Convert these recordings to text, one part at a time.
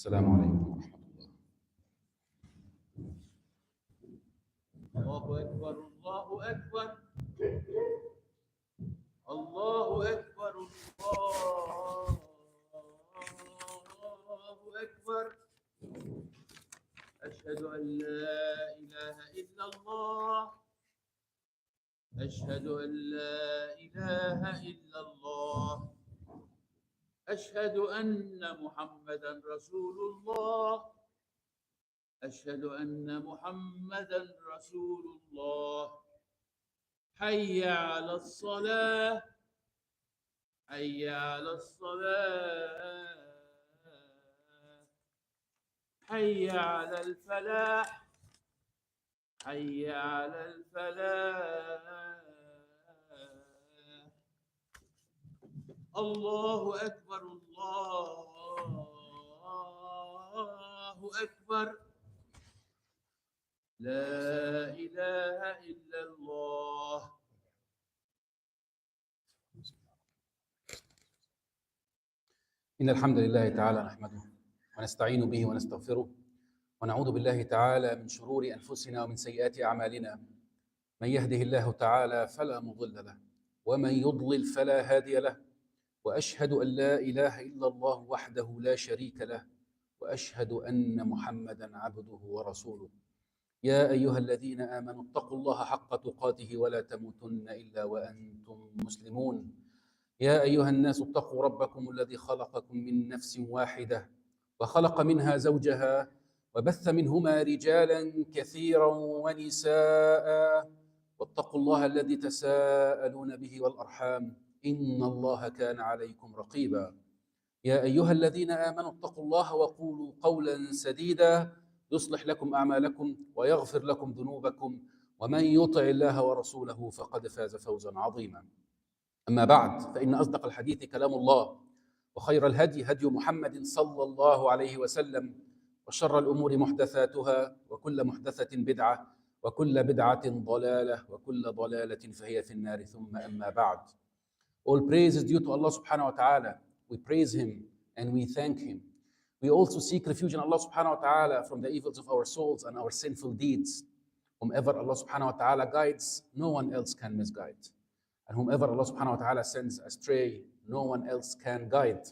السلام عليكم ورحمة الله. الله أكبر الله أكبر الله أكبر الله أكبر. أشهد أن لا إله إلا الله أشهد أن لا إله إلا الله أشهد أن محمدا رسول الله أشهد أن محمدا رسول الله. حي على الصلاة حي على الصلاة حي على الفلاح حي على الفلاح. الله أكبر الله أكبر. لا إله إلا الله. إن الحمد لله تعالى نحمده ونستعين به ونستغفره ونعوذ بالله تعالى من شرور أنفسنا ومن سيئات أعمالنا. من يهده الله تعالى فلا مضل له ومن يضلل فلا هادي له، وأشهد أن لا إله إلا الله وحده لا شريك له، وأشهد أن محمدا عبده ورسوله. يا أيها الذين آمنوا اتقوا الله حق تقاته ولا تموتن إلا وأنتم مسلمون. يا أيها الناس اتقوا ربكم الذي خلقكم من نفس واحدة وخلق منها زوجها وبث منهما رجالا كثيرا ونساء، واتقوا الله الذي تساءلون به والأرحام إن الله كان عليكم رقيبا. يا أيها الذين آمنوا اتقوا الله وقولوا قولا سديدا يصلح لكم أعمالكم ويغفر لكم ذنوبكم، ومن يطع الله ورسوله فقد فاز فوزا عظيما. أما بعد، فإن أصدق الحديث كلام الله، وخير الهدي هدي محمد صلى الله عليه وسلم، وشر الأمور محدثاتها، وكل محدثة بدعة، وكل بدعة ضلالة، وكل ضلالة فهي في النار. ثم أما بعد. All praise is due to Allah subhanahu wa ta'ala. We praise Him and we thank Him. We also seek refuge in Allah subhanahu wa ta'ala from the evils of our souls and our sinful deeds. Whomever Allah subhanahu wa ta'ala guides, no one else can misguide. And whomever Allah subhanahu wa ta'ala sends astray, no one else can guide.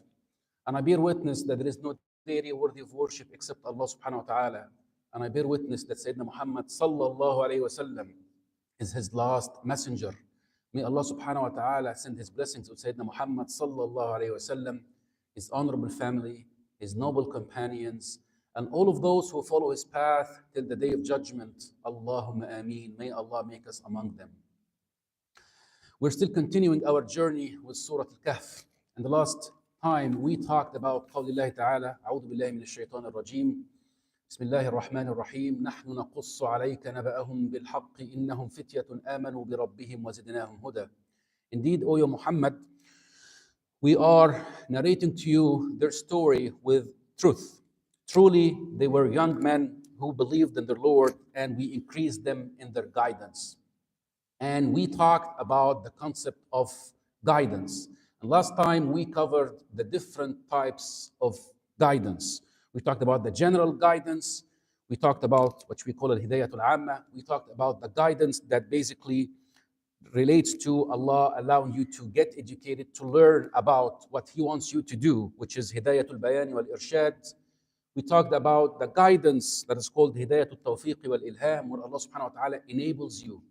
And I bear witness that there is no deity worthy of worship except Allah subhanahu wa ta'ala. And I bear witness that Sayyidina Muhammad sallallahu alayhi wa sallam is His last messenger. May Allah subhanahu wa ta'ala send His blessings to Sayyidina Muhammad sallallahu alayhi wa sallam, his honorable family, his noble companions, and all of those who follow his path till the day of judgment. Allahumma ameen. May Allah make us among them. We're still continuing our journey with Surah Al-Kahf. And the last time we talked about قول الله تعالى أعوذ بالله من الشيطان الرجيم بسم الله الرحمن الرحيم نحن نقص عليك نبأهم بالحق إنهم فتية آمنوا بربهم وزدناهم هدى. Indeed, O Muhammad, we are narrating to you their story with truth. Truly, they were young men who believed in their Lord, and we increased them in their guidance. And we talked about the concept of guidance. And last time we covered the different types of guidance. We talked about the general guidance. We talked about what we call al-hidayatul amma. We talked about the guidance that basically relates to Allah allowing you to get educated, to learn about what He wants you to do, which is hidayatul bayani wal irshad. We talked about the guidance that is called hidayatul tawfiq wal ilham, where Allah subhanahu wa ta'ala enables you,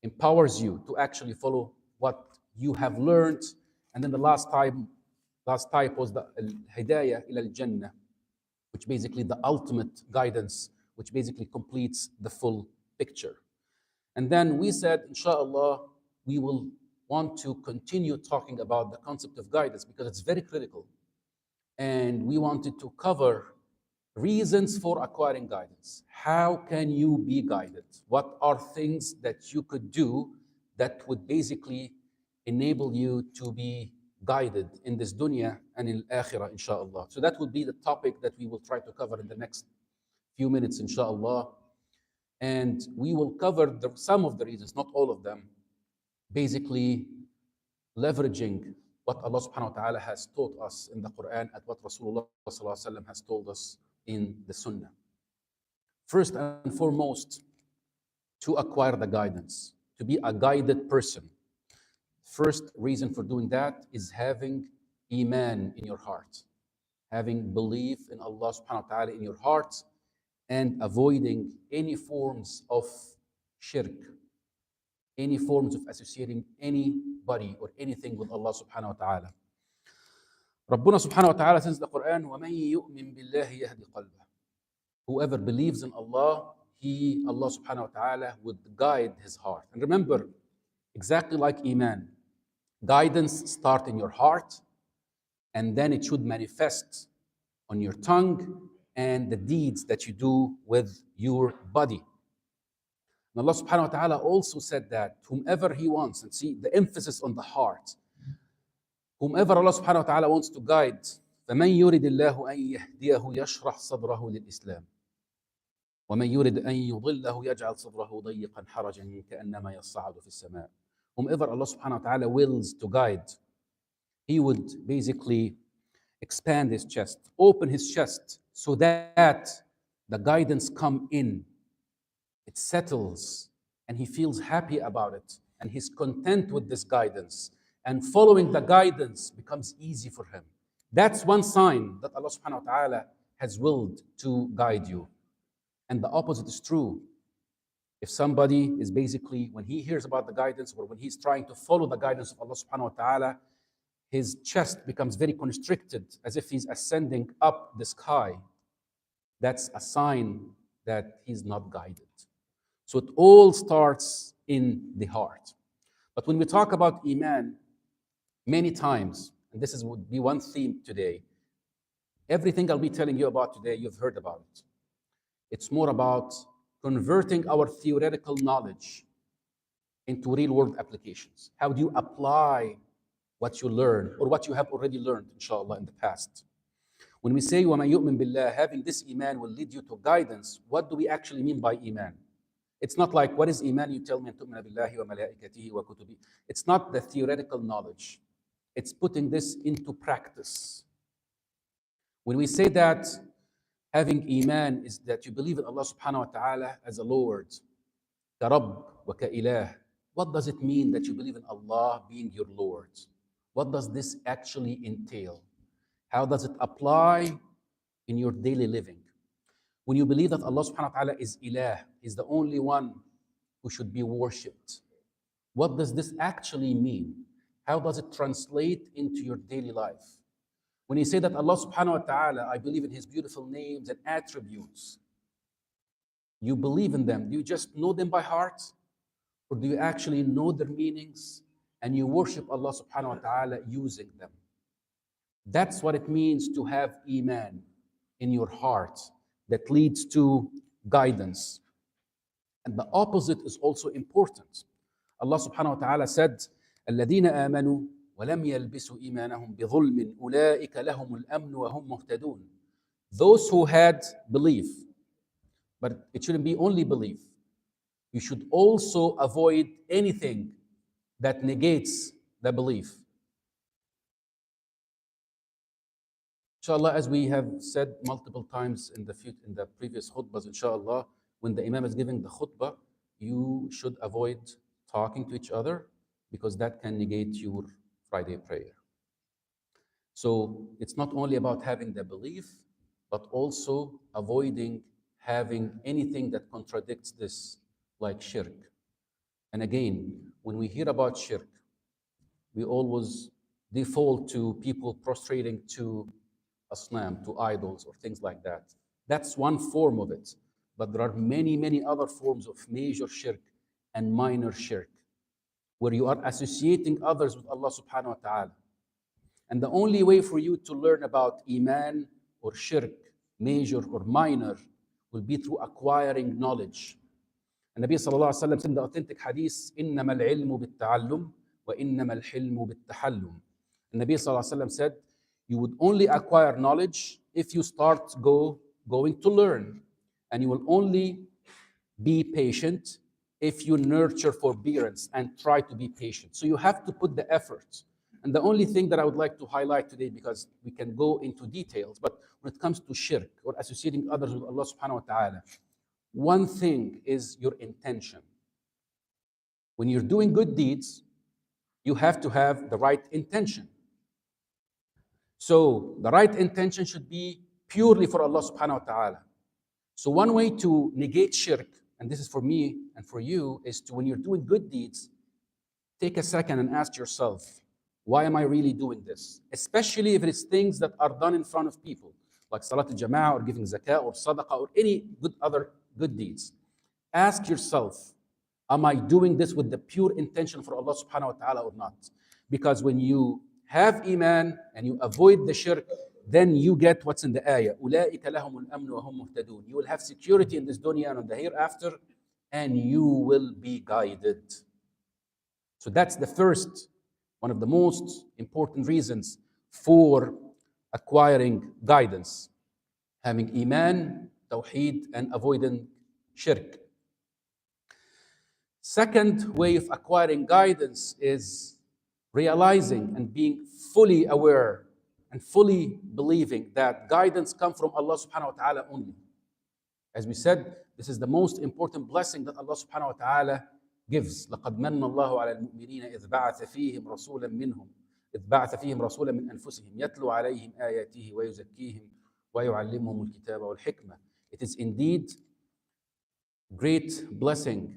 empowers you to actually follow what you have learned. And then the last type was the hidayah ila al-jannah, which basically the ultimate guidance, which basically completes the full picture. And then we said, inshallah, we will want to continue talking about the concept of guidance because it's very critical. And we wanted to cover reasons for acquiring guidance. How can you be guided? What are things that you could do that would basically enable you to be guided in this dunya and in akhirah, inshallah. So that would be the topic that we will try to cover in the next few minutes, inshallah. And we will cover some of the reasons, not all of them, basically leveraging what Allah subhanahu wa ta'ala has taught us in the Quran and what Rasulullah sallallahu alaihi wasallam has told us in the Sunnah. First and foremost, to acquire the guidance, to be a guided person. First reason for doing that is having Iman in your heart, having belief in Allah subhanahu wa ta'ala in your heart, and avoiding any forms of shirk, any forms of associating anybody or anything with Allah subhanahu wa ta'ala. Rabbuna subhanahu wa ta'ala says in the Quran, وَمَن يُؤْمِن بِاللَّهِ يَهْدِ قَلْبَهُ. Whoever believes in Allah, Allah subhanahu wa ta'ala would guide his heart. And remember, exactly like Iman, guidance starts in your heart, and then it should manifest on your tongue and the deeds that you do with your body. And Allah subhanahu wa ta'ala also said that whomever He wants, and see the emphasis on the heart, whomever Allah subhanahu wa ta'ala wants to guide, فَمَنْ يُرِدِ اللَّهُ أَنْ يَهْدِيَهُ يَشْرَحْ صَدْرَهُ لِلْإِسْلَامِ وَمَنْ يُرِدْ أَنْ يُضِلَّهُ يَجْعَلْ صَدْرَهُ ضَيِّقًا حَرَجًا كَأَنَّمَا يَصَّعَدُ فِي السَّمَاءِ. Whomever Allah subhanahu wa ta'ala wills to guide, He would basically expand his chest, open his chest, so that the guidance come in. It settles, and he feels happy about it, and he's content with this guidance. And following the guidance becomes easy for him. That's one sign that Allah subhanahu wa ta'ala has willed to guide you. And the opposite is true. If somebody is basically, when he hears about the guidance or when he's trying to follow the guidance of Allah subhanahu wa ta'ala, his chest becomes very constricted, as if he's ascending up the sky. That's a sign that he's not guided. So it all starts in the heart. But when we talk about Iman, many times, and this would be one theme today, everything I'll be telling you about today, you've heard about it. It's more about converting our theoretical knowledge into real-world applications. How do you apply what you learn or what you have already learned, inshallah, in the past? When we say وَمَن يُؤْمِن بِاللَّهِ, having this Iman will lead you to guidance, what do we actually mean by Iman? It's not like, what is Iman? You tell me, تُؤْمِنَ بِاللَّهِ وَمَلَائِكَتِهِ وَكُتُبِهِ. It's not the theoretical knowledge. It's putting this into practice. When we say that having Iman is that you believe in Allah subhanahu wa ta'ala as a Lord, كَرَبْ وَكَإِلَهِ. What does it mean that you believe in Allah being your Lord? What does this actually entail? How does it apply in your daily living? When you believe that Allah subhanahu wa ta'ala is Ilah, is the only one who should be worshipped, what does this actually mean? How does it translate into your daily life? When you say that Allah subhanahu wa ta'ala, I believe in His beautiful names and attributes, you believe in them. Do you just know them by heart? Or do you actually know their meanings and you worship Allah subhanahu wa ta'ala using them? That's what it means to have Iman in your heart that leads to guidance. And the opposite is also important. Allah subhanahu wa ta'ala said, الَّذِينَ آمَنُوا وَلَمْ يَلْبِسُوا إِيمَانَهُمْ بِظُلْمٍ أُولَٰئِكَ لَهُمُ الْأَمْنُ وَهُمْ مُهْتَدُونَ. Those who had belief, but it shouldn't be only belief. You should also avoid anything that negates the belief. Inshallah, as we have said multiple times in the previous khutbahs, inshallah, when the Imam is giving the khutbah, you should avoid talking to each other because that can negate your Friday prayer. So it's not only about having the belief, but also avoiding having anything that contradicts this, like shirk. And again, when we hear about shirk, we always default to people prostrating to asnam, to idols or things like that. That's one form of it. But there are many, many other forms of major shirk and minor shirk, where you are associating others with Allah subhanahu wa ta'ala. And the only way for you to learn about Iman or shirk, major or minor, will be through acquiring knowledge. And Nabi sallallahu alayhi wa sallam said in the authentic hadith, إِنَّمَا الْعِلْمُ بِالتَّعَلُّمِ وَإِنَّمَا الْحِلْمُ بِالتَّحَلُّمِ. And Nabi sallallahu alayhi wa sallam said, you would only acquire knowledge if you start going to learn. And you will only be patient if you nurture forbearance and try to be patient. So you have to put the effort. And the only thing that I would like to highlight today, because we can go into details, but when it comes to shirk or associating others with Allah subhanahu wa ta'ala, one thing is your intention. When you're doing good deeds, you have to have the right intention. So the right intention should be purely for Allah subhanahu wa ta'ala. So one way to negate shirk, and this is for me and for you, is to, when you're doing good deeds, take a second and ask yourself, why am I really doing this? Especially if it is things that are done in front of people, like Salat al-Jama'ah or giving zakah or sadaqah or any other good deeds. Ask yourself, am I doing this with the pure intention for Allah subhanahu wa ta'ala or not? Because when you have iman and you avoid the shirk, then you get what's in the ayah. أُولَٰئِكَ لَهُمُ الْأَمْنُ وَهُمْ مُهْتَدُونَ. You will have security in this dunya and on the hereafter, and you will be guided. So that's the first, one of the most important reasons for acquiring guidance. Having iman, tawheed, and avoiding shirk. Second way of acquiring guidance is realizing and being fully aware and fully believing that guidance comes from Allah subhanahu wa ta'ala only. As we said, this is the most important blessing that Allah subhanahu wa ta'ala gives. لَقَدْ مَنَّ اللَّهُ عَلَى الْمُؤْمِنِينَ إِذْ بَعَثَ فِيهِمْ رَسُولًا مِّنْهُمْ إِذْ بَعَثَ فِيهِمْ رَسُولًا مِّنْ أَنفُسِهِمْ يَتْلُو عَلَيْهِمْ آيَاتِهِ وَيُزَكِّيهِمْ وَيُعَلِّمُهُمُ الْكِتَابَ وَالْحِكْمَةَ. It is indeed great blessing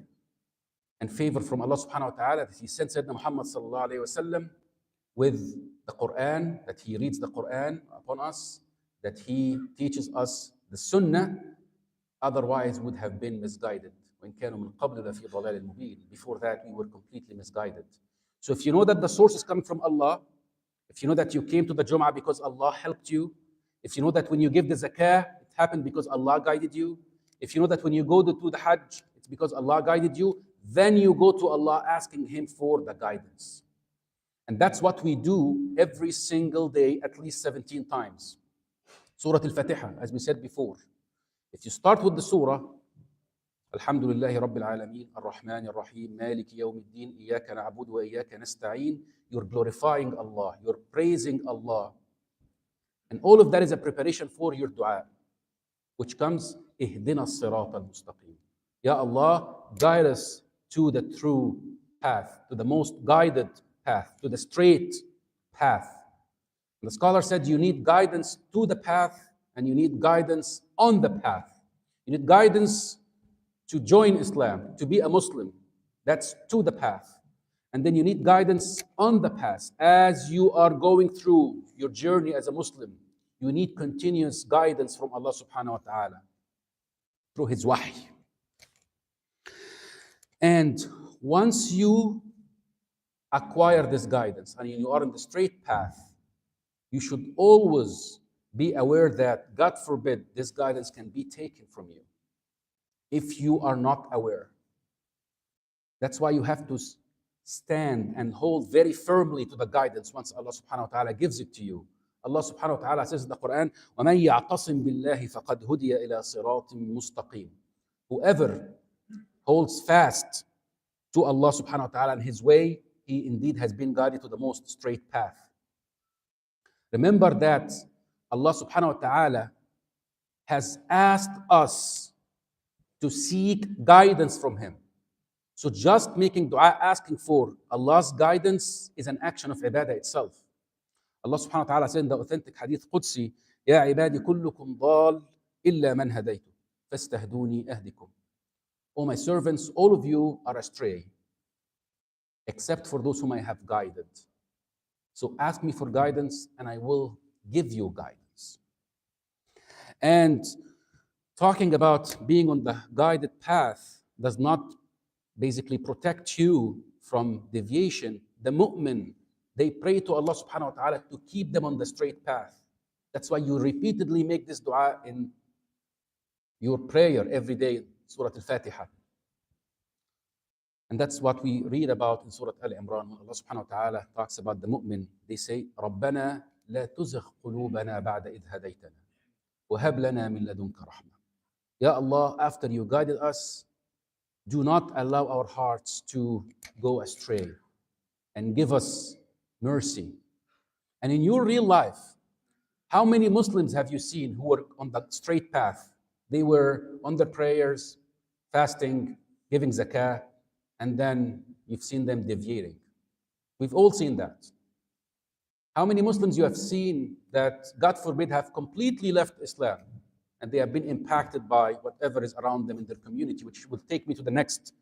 and favor from Allah subhanahu wa ta'ala that He sent Sayyidina Muhammad sallallahu alayhi wa sallam with the Quran, that He reads the Quran upon us, that He teaches us the Sunnah, otherwise would have been misguided. وَإِن كَانُوا مِن قَبْلُ لَفِي ضَلَالٍ مُبِينٍ. Before that, we were completely misguided. So if you know that the source is coming from Allah, if you know that you came to the Jum'ah because Allah helped you, if you know that when you give the zakah, it happened because Allah guided you, if you know that when you go to the Hajj, it's because Allah guided you, then you go to Allah asking Him for the guidance. And that's what we do every single day, at least 17 times. Surah Al-Fatiha, as we said before. If you start with the surah, Alhamdulillahi Rabbil Alameen, Ar-Rahman Ar-Rahim, Maliki Yawmiddin, Iyaka na'budu wa Iyaka nasta'een, you're glorifying Allah, you're praising Allah. And all of that is a preparation for your dua, which comes, Ihdina as-Sirat al-Mustaqim. Ya Allah, guide us to the true path, to the most guided path, to the straight path. And the scholar said you need guidance to the path and you need guidance on the path. You need guidance to join Islam, to be a Muslim. That's to the path. And then you need guidance on the path. As you are going through your journey as a Muslim, you need continuous guidance from Allah subhanahu wa ta'ala through His wahy. And once you acquire this guidance and you are on the straight path, you should always be aware that, God forbid, this guidance can be taken from you if you are not aware. That's why you have to stand and hold very firmly to the guidance once Allah subhanahu wa ta'ala gives it to you. Allah subhanahu wa ta'ala says in the Quran, وَمَنْ يَعْتَصِمْ بِاللَّهِ فَقَدْ هُدِيَ إِلَى صِرَاطٍ مُسْتَقِيمٍ. Whoever holds fast to Allah subhanahu wa ta'ala and His way, he indeed has been guided to the most straight path. Remember that Allah subhanahu wa ta'ala has asked us to seek guidance from Him. So just making dua, asking for Allah's guidance, is an action of ibadah itself. Allah subhanahu wa ta'ala said in the authentic hadith Qudsi, يَا عِبَادِ كُلُّكُمْ ضَالٍ إِلَّا مَنْ هَدَيْتُ فَاسْتَهْدُونِي أَهْدِكُمْ. O my servants, all of you are astray, except for those whom I have guided. So ask me for guidance and I will give you guidance. And talking about being on the guided path does not basically protect you from deviation. The mu'min, they pray to Allah subhanahu wa ta'ala to keep them on the straight path. That's why you repeatedly make this dua in your prayer every day, Surah Al-Fatiha. And that's what we read about in Surah Al-Imran. When Allah subhanahu wa ta'ala talks about the mu'min, they say, رَبَّنَا لَا تُزِغْ قُلُوبَنَا بَعْدَ إِذْ هَدَيْتَنَا وَهَبْ لَنَا مِن لَدُنْكَ رَحْمَةً. Ya Allah, after you guided us, do not allow our hearts to go astray, and give us mercy. And in your real life, how many Muslims have you seen who were on the straight path? They were on their prayers, fasting, giving zakah, and then you've seen them deviating. We've all seen that. How many Muslims you have seen that, God forbid, have completely left Islam and they have been impacted by whatever is around them in their community, which will take me to the next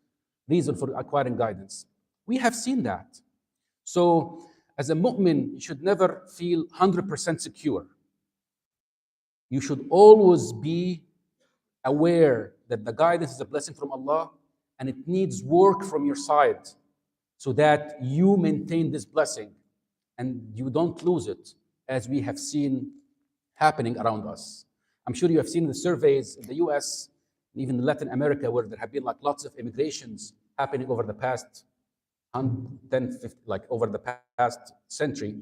reason for acquiring guidance. We have seen that. So, as a mu'min, you should never feel 100% secure. You should always be aware that the guidance is a blessing from Allah and it needs work from your side so that you maintain this blessing and you don't lose it, as we have seen happening around us. I'm sure you have seen the surveys in the US, and even in Latin America, where there have been like lots of immigrations happening over the past 10, 50, like over the past century.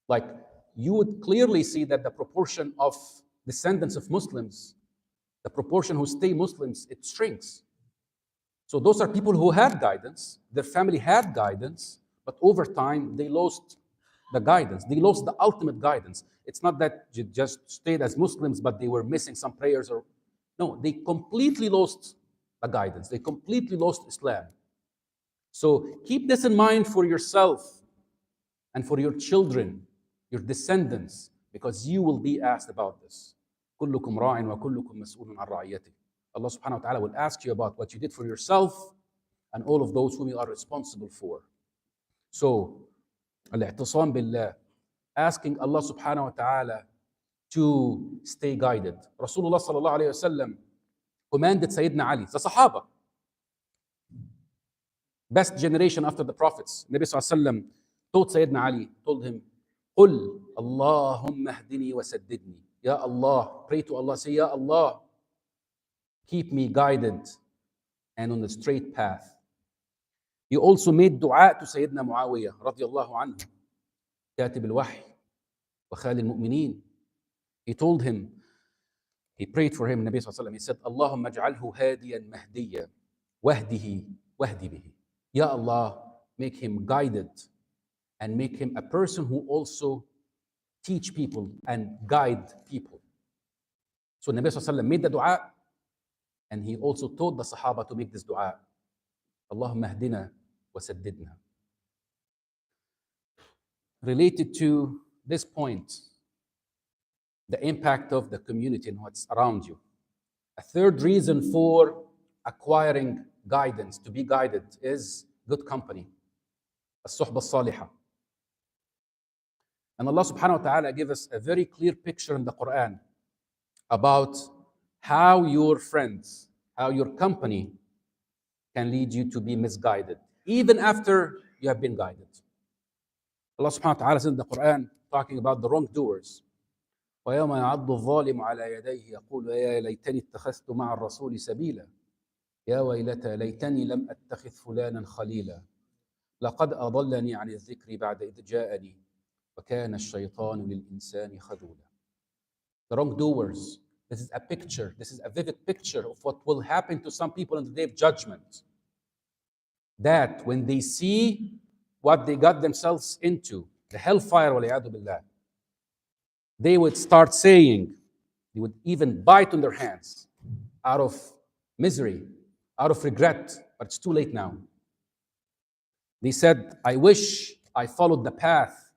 Like, you would clearly see that the proportion of descendants of Muslims, the proportion who stay Muslims, it shrinks. So those are people who had guidance, their family had guidance, but over time they lost the guidance. They lost the ultimate guidance. It's not that you just stayed as Muslims, but they were missing some prayers or no, they completely lost the guidance. They completely lost Islam. So keep this in mind for yourself and for your children, your descendants, because you will be asked about this. كلكم راع وكلكم مسؤول عن رعيته. Allah subhanahu wa ta'ala will ask you about what you did for yourself and all of those whom you are responsible for. So, al-i'tisam billah, asking Allah subhanahu wa ta'ala to stay guided. Rasulullah sallallahu alayhi wa sallam commanded Sayyidina Ali, the Sahaba, best generation after the prophets. Nabi sallallahu alayhi wa sallam told Sayyidina Ali, told him, قُلْ اللَّهُمَّ اهْدِنِي وَسَدِّدْنِي. Ya Allah, pray to Allah, say, Ya Allah, keep me guided and on the straight path. He also made dua to Sayyidina Muawiyah radiyallahu anhu, كاتب الوحي وخال المؤمنين. He told him, he prayed for him, Nabi sallallahu alayhi wa sallam, he said, Allahumma aj'alhu hadiyan mahdiya, wahdihi, wahdi bihi. Ya Allah, make him guided and make him a person who also teach people and guide people. So Nabi sallallahu alayhi wa sallam made the dua, and he also told the Sahaba to make this dua. Allahumma hdina wa saddidna. Related to this point, the impact of the community and what's around you. A third reason for acquiring guidance, to be guided, is good company. As-suhba as-salihah. And Allah subhanahu wa ta'ala gives us a very clear picture in the Quran about how your friends, how your company can lead you to be misguided, even after you have been guided. Allah subhanahu wa ta'ala says in the Quran, talking about the wrongdoers, وَيَوْمَ يَعَضُّ الظَّالِمُ عَلَى يَدَيْهِ يَقُولُ يَا لَيْتَنِي اتَّخَذْتُ مَعَ الرَّسُولِ سَبِيلًا يَا وَيْلَتَى لَيْتَنِي لَمْ أَتَّخِذْ فُلَانًا خَلِيلًا لَقَدْ أَضَلَّنِي عَنِ الذِّكْرِ بَعْدَ إِذْ جَاءَنِي وَكَانَ الشَّيْطَانُ لِلْإِنسَانِ خَذُولًا. The wrongdoers, this is a picture, this is a vivid picture of what will happen to some people on the day of judgment. That when they see what they got themselves into, the hellfire, waliyadu billah, they would start saying, they would even bite on their hands out of misery, out of regret, but it's too late now. They said, I wish I followed the path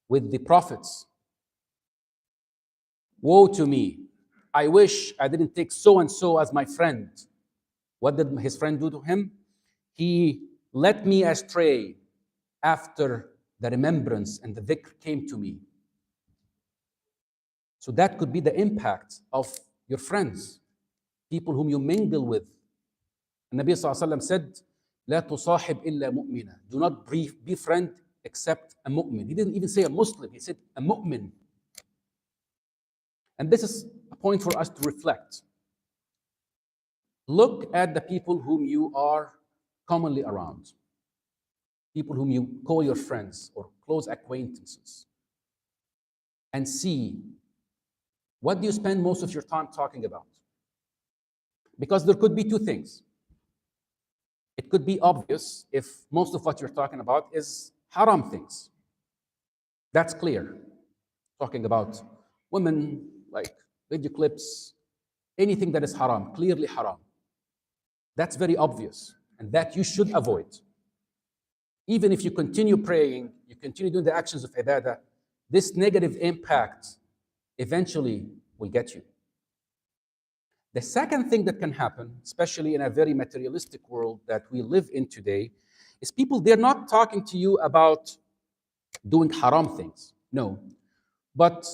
with the prophets. Woe to me. I wish I didn't take so-and-so as my friend. What did his friend do to him? He led me astray after the remembrance and the dhikr came to me. So that could be the impact of your friends, people whom you mingle with. And Nabi sallallahu alayhi wa sallam said, لا تصاحب إلا مؤمنا. Do not befriend except a mu'min. He didn't even say a Muslim, he said a mu'min. And this is a point for us to reflect. Look at the people whom you are commonly around, people whom you call your friends or close acquaintances, and see, what do you spend most of your time talking about? Because there could be two things. It could be obvious if most of what you're talking about is haram things. That's clear. Talking about women, like video clips, anything that is haram, clearly haram. That's very obvious, and that you should avoid. Even if you continue praying, you continue doing the actions of ibadah, this negative impact eventually will get you. The second thing that can happen, especially in a very materialistic world that we live in today, is people, they're not talking to you about doing haram things. No. But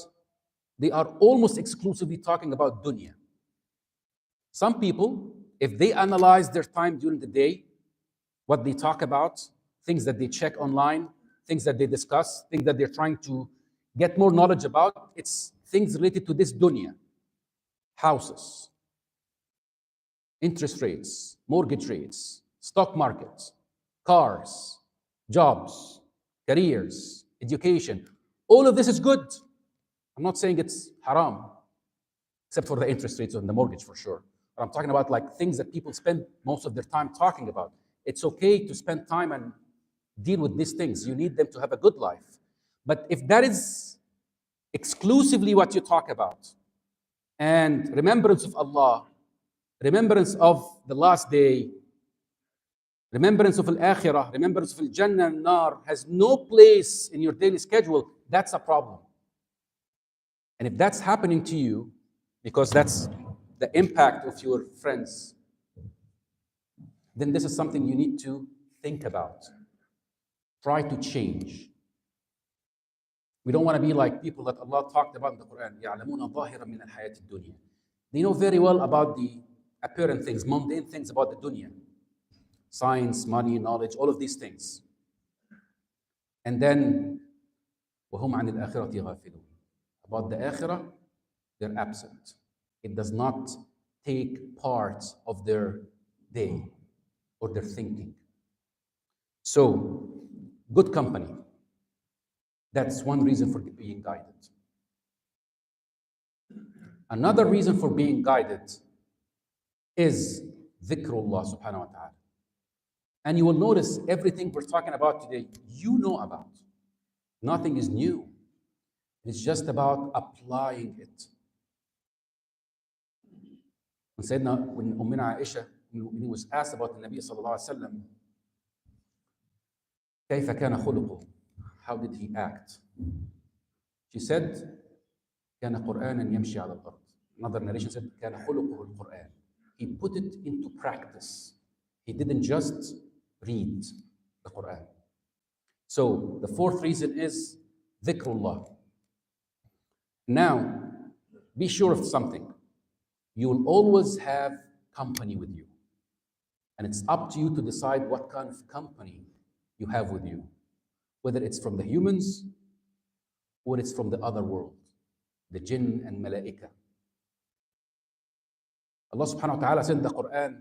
they are almost exclusively talking about dunya. Some people, if they analyze their time during the day, what they talk about, things that they check online, things that they discuss, things that they're trying to get more knowledge about, it's things related to this dunya. Houses, interest rates, mortgage rates, stock markets, cars, jobs, careers, education. All of this is good. I'm not saying it's haram, except for the interest rates on the mortgage for sure. But I'm talking about like things that people spend most of their time talking about. It's okay to spend time and deal with these things. You need them to have a good life. But if that is exclusively what you talk about, and remembrance of Allah, remembrance of the last day, remembrance of al-akhirah, remembrance of al-jannah and nar has no place in your daily schedule, that's a problem. And if that's happening to you, because that's the impact of your friends, then this is something you need to think about. Try to change. We don't want to be like people that Allah talked about in the Quran. يَعْلَمُونَ ظَاهِرًا مِنَ الْحَيَاةِ الدُّنْيَا. They know very well about the apparent things, mundane things about the dunya. Science, money, knowledge, all of these things. And then, وَهُمْ عَنِ الْآخِرَةِ غَافِلُونَ. About the akhirah, they're absent. It does not take part of their day or their thinking. So, good company. That's one reason for being guided. Another reason for being guided is dhikrullah subhanahu wa ta'ala. And you will notice everything we're talking about today, you know about. Nothing is new. It's just about applying it. When Ummina Aisha was asked about the Nabi sallallahu alaihi wasallam, كيف كان خلقه? How did he act? She said, كان قرآنا يمشي على الأرض. Another narration said, كان خلقه القرآن. He put it into practice. He didn't just read the Quran. So the fourth reason is dhikrullah. Now, be sure of something. You will always have company with you. And it's up to you to decide what kind of company you have with you. Whether it's from the humans or it's from the other world, the jinn and malaika. Allah subhanahu wa ta'ala said in the Quran,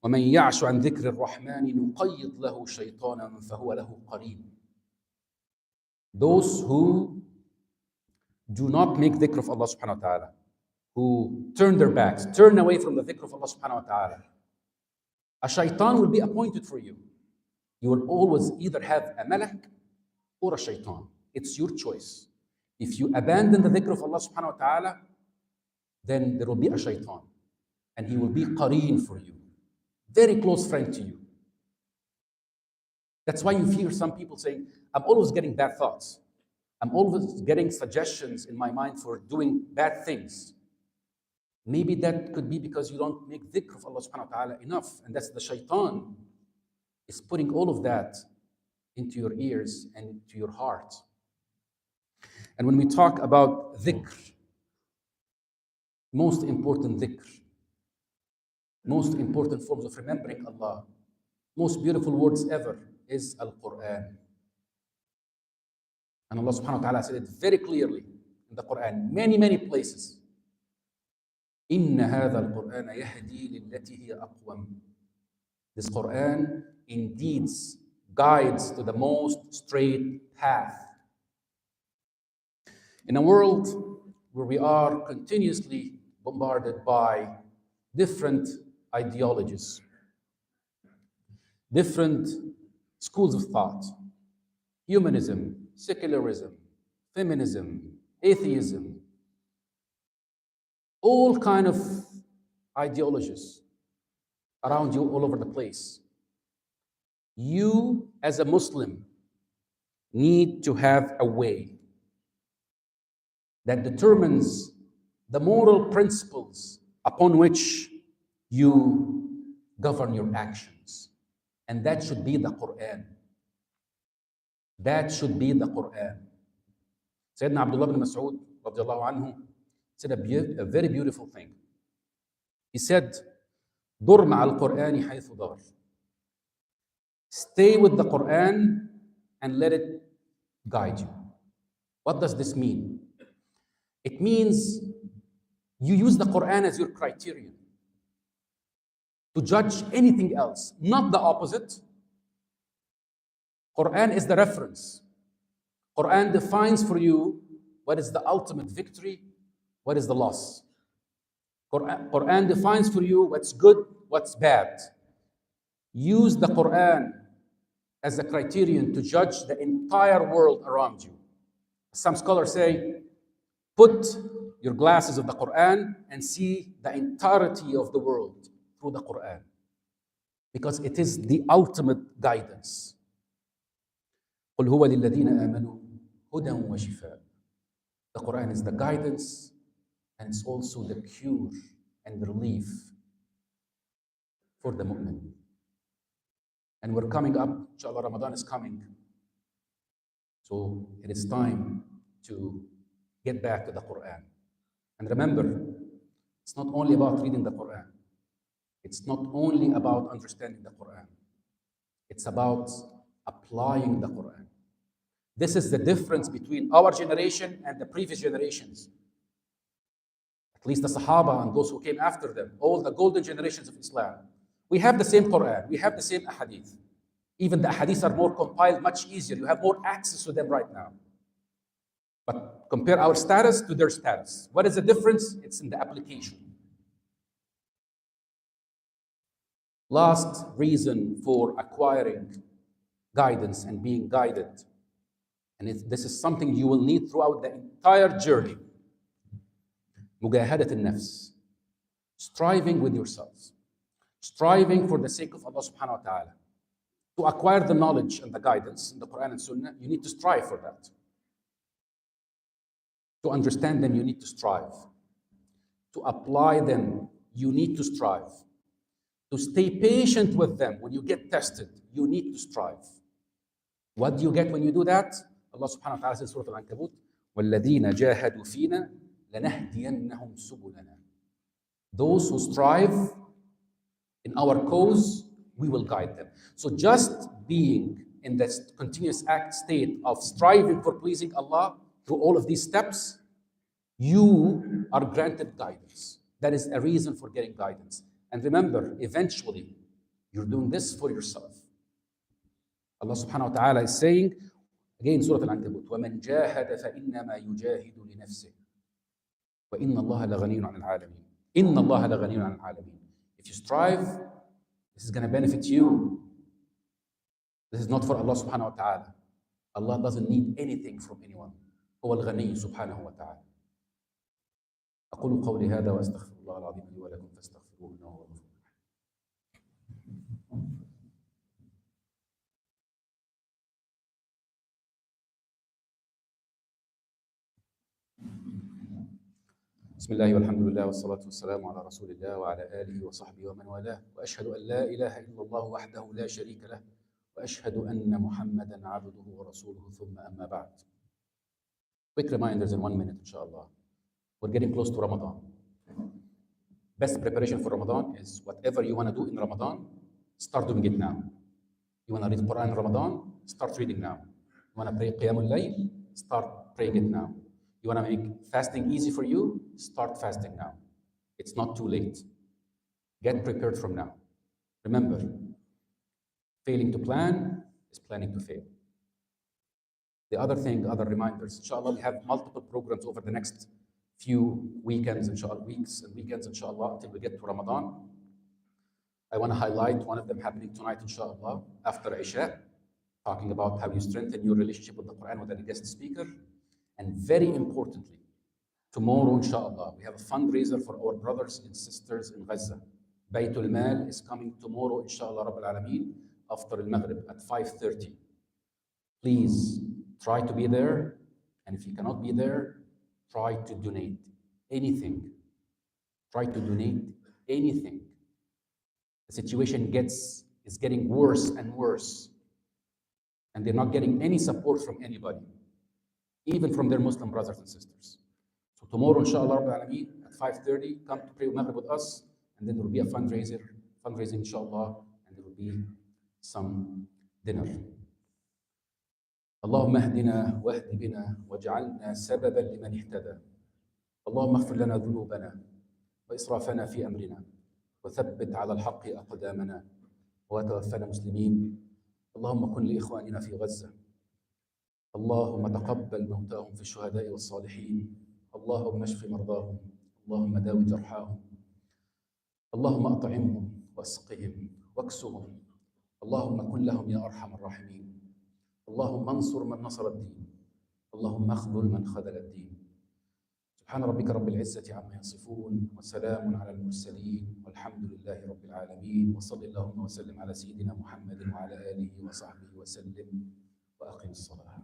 وَمَنْ يَعْشُ عَنْ ذِكْرِ الرَّحْمَنِ نُقَيِّضْ لَهُ شَيْطَانًا فَهُوَ لَهُ قَرِينٌ. Those who do not make dhikr of Allah subhanahu wa ta'ala, who turn their backs, turn away from the dhikr of Allah subhanahu wa ta'ala, a shaitan will be appointed for you. You will always either have a malak or a shaitan. It's your choice. If you abandon the dhikr of Allah subhanahu wa ta'ala, then there will be a shaitan. And he will be qareen for you. Very close friend to you. That's why you hear some people saying, I'm always getting bad thoughts. I'm always getting suggestions in my mind for doing bad things. Maybe that could be because you don't make dhikr of Allah subhanahu wa ta'ala enough. And that's the shaitan is putting all of that into your ears and into your heart. And when we talk about dhikr, most important dhikr, most important forms of remembering Allah, most beautiful words ever is Al-Quran. And Allah subhanahu wa ta'ala said it very clearly in the Quran, many places. إِنَّ هَذَا الْقُرْآنَ يَهْدِي لِلَّتِي هِيَ أَقْوَمُ. This Quran indeed guides to the most straight path. In a world where we are continuously bombarded by different ideologies, different schools of thought, humanism, secularism, feminism, atheism, all kind of ideologies around you all over the place. You, as a Muslim, need to have a way that determines the moral principles upon which you govern your actions. And that should be the Quran. That should be the Quran. Sayyidina Abdullah bin Mas'ud radiallahu anhu said a very beautiful thing. He said, "Dur ma'al Qur'ani haythu dar." Stay with the Quran and let it guide you. What does this mean? It means you use the Quran as your criterion to judge anything else, not the opposite. Quran is the reference. Quran defines for you what is the ultimate victory, what is the loss. Quran defines for you what's good, what's bad. Use the Quran as a criterion to judge the entire world around you. Some scholars say, put your glasses of the Quran and see the entirety of the world through the Quran, because it is the ultimate guidance. قُلْ هُوَ لِلَّذِينَ آمَنُوا هُدًى وَشِفَاء. The Quran is the guidance, and it's also the cure and relief for the mu'min. And we're coming up, inshallah, Ramadan is coming. So it is time to get back to the Quran. And remember, it's not only about reading the Quran. It's not only about understanding the Quran. It's about applying the Quran. This is the difference between our generation and the previous generations. At least the Sahaba and those who came after them, all the golden generations of Islam. We have the same Quran, we have the same ahadith. Even the ahadith are more compiled, much easier. You have more access to them right now. But compare our status to their status. What is the difference? It's in the application. Last reason for acquiring guidance and being guided, and this is something you will need throughout the entire journey. Mujahadat al-nafs. Striving with yourselves. Striving for the sake of Allah subhanahu wa ta'ala. To acquire the knowledge and the guidance in the Quran and Sunnah, you need to strive for that. To understand them, you need to strive. To apply them, you need to strive. To stay patient with them when you get tested, you need to strive. What do you get when you do that? Allah subhanahu wa ta'ala says in Surah Al-Ankabut, وَالَّذِينَ جَاهَدُوا فِينَا لَنَهْدِيَنَّهُمْ سُبُلَنَا. Those who strive in our cause, we will guide them. So just being in this continuous state of striving for pleasing Allah through all of these steps, you are granted guidance. That is a reason for getting guidance. And remember, eventually, you're doing this for yourself. Allah subhanahu wa ta'ala is saying, again, Surah Al-Ankabut, وَمَنْ جَاهَدَ فَإِنَّمَا يُجَاهِدُ لِنَفْسِهِ وَإِنَّ اللَّهَ لَغَنِيٌّ عَنِ الْعَالَمِينَ إِنَّ اللَّهَ لَغَنِيٌّ عَنِ الْعَالَمِينَ. If you strive, this is going to benefit you. This is not for Allah subhanahu wa ta'ala. Allah doesn't need anything from anyone. هو الغني سبحانه وتعالى. أقول قولي هذا وأستغفر الله العظيم لي ولكم فاستغفروه إنه هو الغفور الرحيم. بسم الله والحمد لله والصلاة والسلام على رسول الله وعلى آله وصحبه ومن والاه وأشهد أن لا إله إلا الله وحده لا شريك له وأشهد أن محمدا عبده ورسوله ثم أما بعد. Quick reminders in 1 minute, inshallah. We're getting close to Ramadan. Best preparation for Ramadan is whatever you want to do in Ramadan, start doing it now. You want to read Quran in Ramadan, start reading now. You want to pray Qiyamul Layl, start praying it now. You want to make fasting easy for you, start fasting now. It's not too late. Get prepared from now. Remember, failing to plan is planning to fail. The other thing, other reminders, inshallah, we have multiple programs over the next few weekends, inshallah, weeks and weekends, inshallah, until we get to Ramadan. I want to highlight one of them happening tonight, inshallah, after Isha, talking about how you strengthen your relationship with the Quran with a guest speaker. And very importantly, tomorrow, inshallah, we have a fundraiser for our brothers and sisters in Gaza. Baytul Mal is coming tomorrow, inshallah, Rabbil Alameen, after al-Maghrib at 5:30. Please try to be there. And if you cannot be there, try to donate anything. Try to donate anything. The situation is getting worse and worse. And they're not getting any support from anybody, even from their Muslim brothers and sisters. So tomorrow, inshallah, Rabbil Alameen, at 5:30, come to pray Maghrib with us, and then there will be a fundraising, inshallah, and there will be some dinner. اللهم اهدنا واهد بنا واجعلنا سببا لمن اهتدى. اللهم اغفر لنا ذنوبنا وإسرافنا في أمرنا وثبت على الحق أقدامنا وتوفنا مسلمين. اللهم كن لإخواننا في غزة. اللهم تقبل موتاهم في الشهداء والصالحين. اللهم اشف مرضاهم. اللهم داوي جرحاهم. اللهم أطعمهم واسقهم واكسهم. اللهم كن لهم يا أرحم الراحمين. اللهم انصر من نصر الدين. اللهم اخذل من خذل الدين. سبحان ربك رب العزة عما يصفون وسلام على المرسلين والحمد لله رب العالمين. وصل اللهم وسلم على سيدنا محمد وعلى آله وصحبه وسلم وأقم الصلاة.